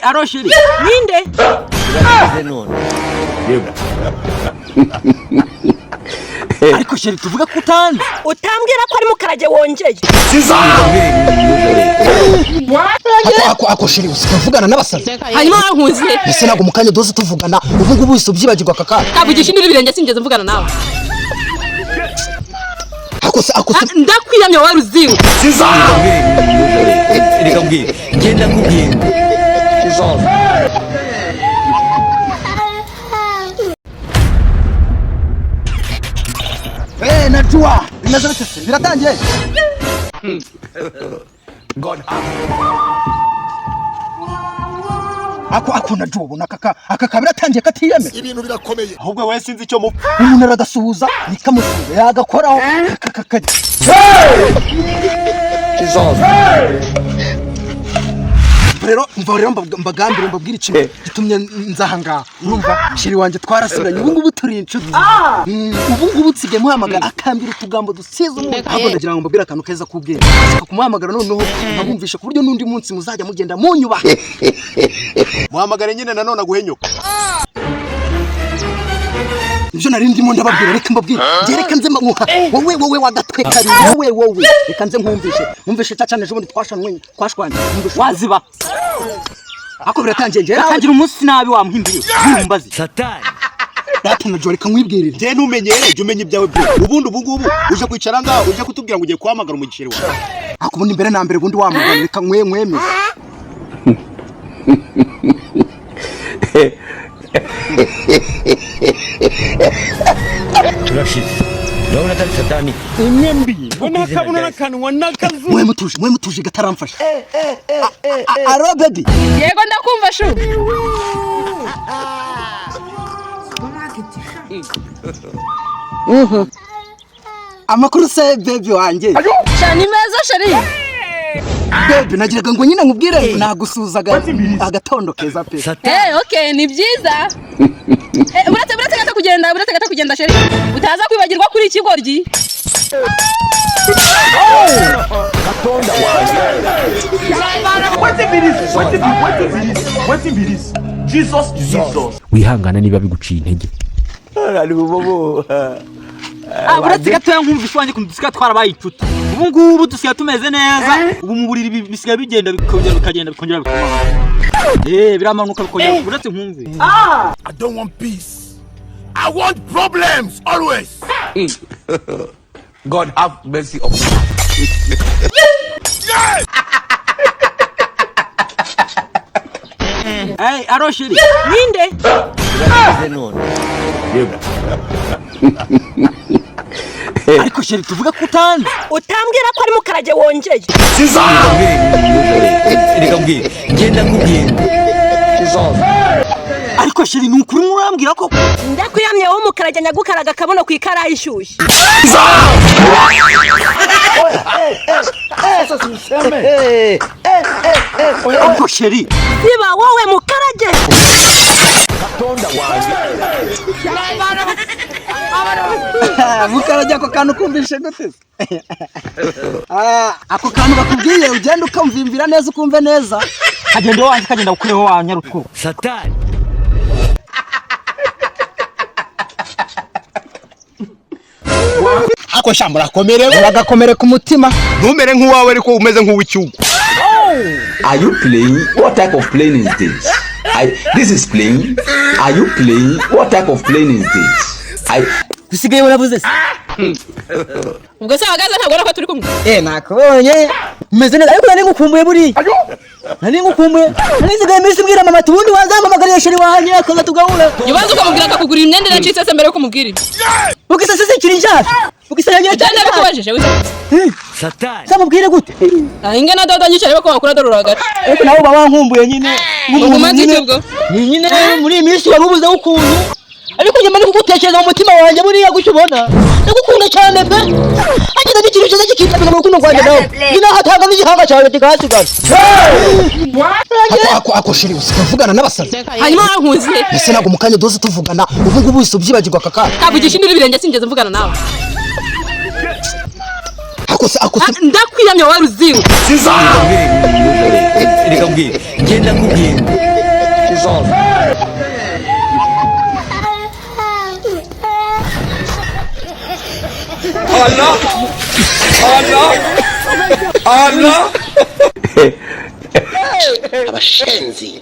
aro shiri ninde ariko shiri tuvuga ko utanze utambwira ko ari mukarage wongeye ako shiri usikavugana n'abasazi hanyuma nkuziye ese nago mukanye doze tuvugana ubu ngubu wese ubyibagirwa kaka kavugisha induru birenge sinjeze mvugana nawe ako ndakwiyamye wari uziwe reka mbwira ngenda nkubwira najua bimaze bitese biratangiye God ako najua ubona aka kabiratangiye katiyeme ibintu birakomeye ahubwo we sinzi icyo umuntu aragasuhuza nikamusubiza yagakoraho rero mbagambire mbabwire ikintu gitumye nzahanga urumva shiri wanje twarasubiranye ubu ngubu turi inshuti ubu ngubu tsige muhamagara akambira utugambo dusize umuntu ahubwo ndagira ngo mbabwire akantu keza kubwira ashaka kumuhamagara noneho nkabumvisha ku buryo n'undi munsi muzajya mugenda munyuba muhamagare nyine nanone aguhenyoka ibyo nari ndimo ndababwira reka mbabwire reka nze muha wowe wagatwekari wowe reka nze nkumvishe cyane ejo bundi twashwanye waziba ako biratangiye ngera atangira umunsi nabi wamuhimbiye mbazi satani data na reka nkwibwirire je numenyere je umenye ibyawe byo ubundi ubu ngubu uje kwicara ngaho uje kutubwira ngo ugiye kuhamagara umugisheri wawe ako bundi mbere na mbere bundi wamugana reka mwemeze turashize ndabona atari satani imyembi bona kabona nakanwa nakazu mwe mutuje gataramfasha aro baby yego ndakumva shu amakuru se baby wanjye cyane meza shari baby nagiraga ngo nyine nkubwire nagusuzaga agatondo keza pe okay ni byiza uretse gata kugenda sheri utaza kwibagirwa kuri ikigoryi gatonda wati biris Jesus wihangana niba biguciye intege ari bobo uretse gatoya nkumvisha wanjye kundusiga twarabaye inshuti ubu ngubu dusiga tumeze neza ubu mu buriri bisigaye bigenda bikongera bikongera biramanuka bikongera uretse nkumve I don't want peace. I want problems always. God have mercy upon us. Hey, aro shiri ninde ariko shiri tuvuga ko utanze utambwira ko ari mukarage wongeye reka mbwira ngenda nkubwira ariko shiri ni ukuri murambwira ko ndakwiyamye wo mukarage nyagukaraga kabono ku ikarayi ishyushye ariko shiri siba wowe mukarage Gatonda wanjye mukarage ako kantu kumvishe gute ako kantu bakubwiye ugenda ukamvimvira neza ukumve neza kagenda wanjye kagenda ukureho wanyarutwo satani ako shambura komerewe bagakomere ku mutima ntumere nk'uwawe ariko umeze nk'uw'icyugu. Are you playing? What type of plane is this? This is playing. Are you playing? What type of plane is this? Bisigaye uravuze se ubwo se bagaza ntabwo nako turi kumwe nakubonye umeze neza ariko nari ngukumbuye buri nari ngukumbuye nari nzigaye iminsi mbwira mama tubundi wazamamagariye sheri wanjye akaza tugahura yubaza ukamubwira akakugurira imyenda iracitse se mbere yo kumubwirira ukisa sisi kiri nshyashya ukisa yanyira cyane bikubajije Satani samubwire gute inge na dodo nyicare bako bakura dorora hagati ariko nawe baba wankumbuye nyine ugumanze ikibwo nyine muri iyi minsi warubuze ukuntu ariko nyuma ni kugutekereza mu mutima wanjye buriya gutyo ubona ndagukunda cyane pe agenda n'ikintu cyiza kikita mu rukundo rwanjye nawe nyina hatanga n'igihanga cyawe kikahasigara ako shiri usikavugana n'abasazi hanyuma nkuziye ese nago mukanye doze tuvugana ubu ngubu wese ubyibagirwa kaka kavugisha induru birenge sinjeze mvugana nawe ako ndakwiyamye wari uziwe reka mbwira ngenda nkubwira is on. Allah! Allah! Allah! Abashenzi.